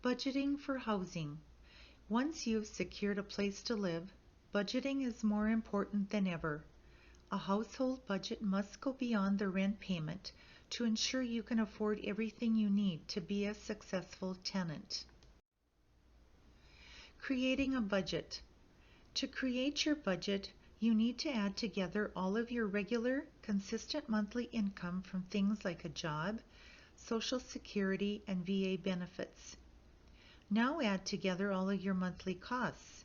Budgeting for housing. Once you've secured a place to live, budgeting is more important than ever. A household budget must go beyond the rent payment to ensure you can afford everything you need to be a successful tenant. Creating a budget. To create your budget, you need to add together all of your regular, consistent monthly income from things like a job, Social Security, and VA benefits. Now add together all of your monthly costs.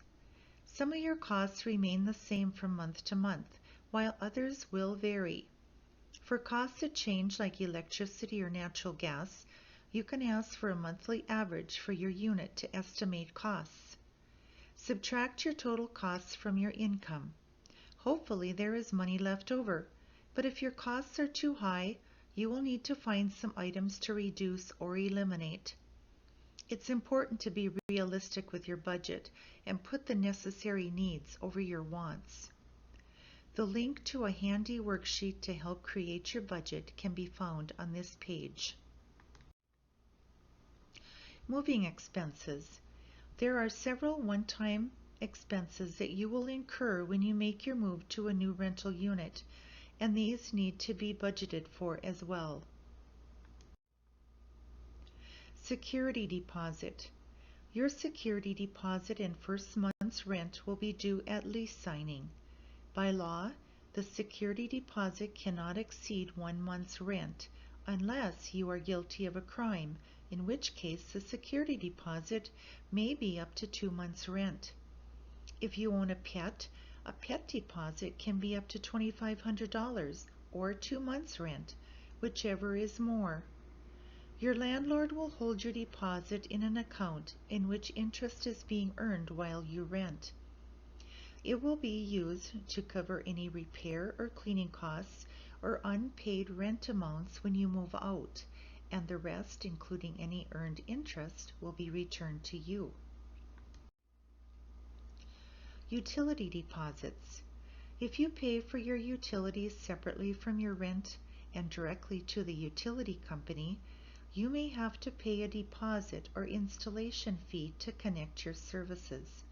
Some of your costs remain the same from month to month, while others will vary. For costs that change like electricity or natural gas, you can ask for a monthly average for your unit to estimate costs. Subtract your total costs from your income. Hopefully there is money left over, but if your costs are too high, you will need to find some items to reduce or eliminate. It's important to be realistic with your budget and put the necessary needs over your wants. The link to a handy worksheet to help create your budget can be found on this page. Moving expenses. There are several one-time expenses that you will incur when you make your move to a new rental unit, and these need to be budgeted for as well. Security deposit. Your security deposit and first month's rent will be due at lease signing. By law, the security deposit cannot exceed 1 month's rent unless you are guilty of a crime, in which case the security deposit may be up to 2 months' rent. If you own a pet deposit can be up to $2,500 or 2 months' rent, whichever is more. Your landlord will hold your deposit in an account in which interest is being earned while you rent. It will be used to cover any repair or cleaning costs or unpaid rent amounts when you move out, and the rest, including any earned interest, will be returned to you. Utility deposits. If you pay for your utilities separately from your rent and directly to the utility company, you may have to pay a deposit or installation fee to connect your services.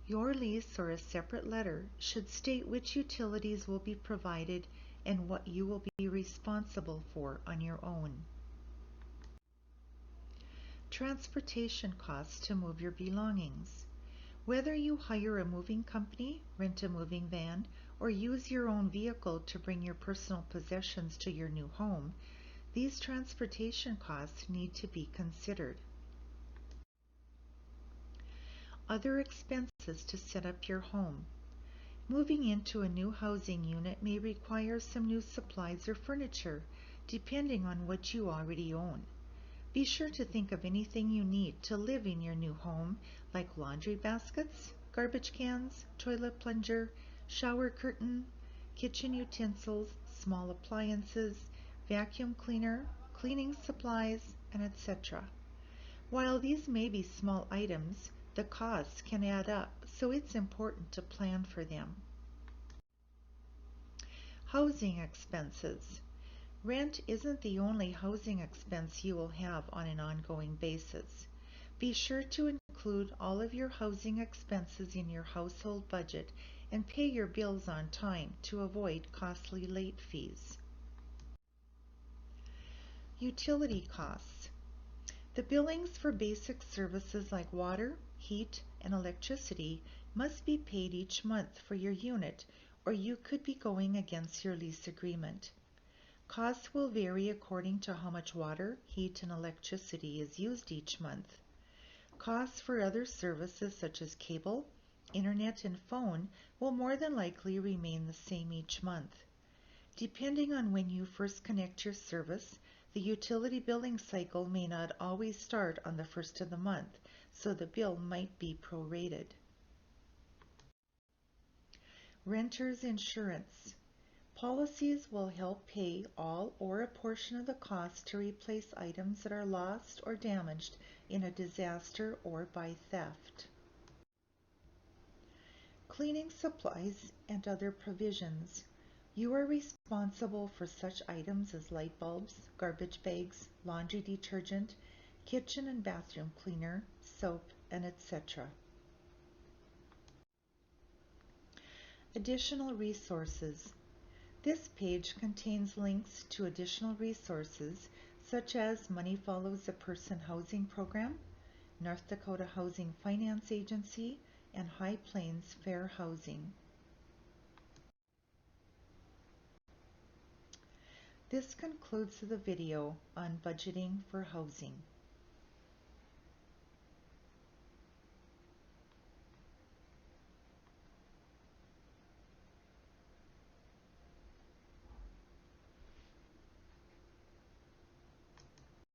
Your lease or a separate letter should state which utilities will be provided and what you will be responsible for on your own. Transportation costs to move your belongings. Whether you hire a moving company, rent a moving van, or use your own vehicle to bring your personal possessions to your new home, these transportation costs need to be considered. Other expenses to set up your home. Moving into a new housing unit may require some new supplies or furniture, depending on what you already own. Be sure to think of anything you need to live in your new home, like laundry baskets, garbage cans, toilet plunger, shower curtain, kitchen utensils, small appliances, vacuum cleaner, cleaning supplies, and etc. While these may be small items, the costs can add up, so it's important to plan for them. Housing expenses. Rent isn't the only housing expense you will have on an ongoing basis. Be sure to include all of your housing expenses in your household budget and pay your bills on time to avoid costly late fees. Utility costs. The billings for basic services like water, heat, and electricity must be paid each month for your unit, or you could be going against your lease agreement. Costs will vary according to how much water, heat, and electricity is used each month. Costs for other services such as cable, internet, and phone will more than likely remain the same each month. Depending on when you first connect your service, the utility billing cycle may not always start on the first of the month, so the bill might be prorated. Renter's insurance. Policies will help pay all or a portion of the cost to replace items that are lost or damaged in a disaster or by theft. Cleaning supplies and other provisions. You are responsible for such items as light bulbs, garbage bags, laundry detergent, kitchen and bathroom cleaner, soap, and etc. Additional resources. This page contains links to additional resources such as Money Follows the Person Housing Program, North Dakota Housing Finance Agency, and High Plains Fair Housing. This concludes the video on budgeting for housing.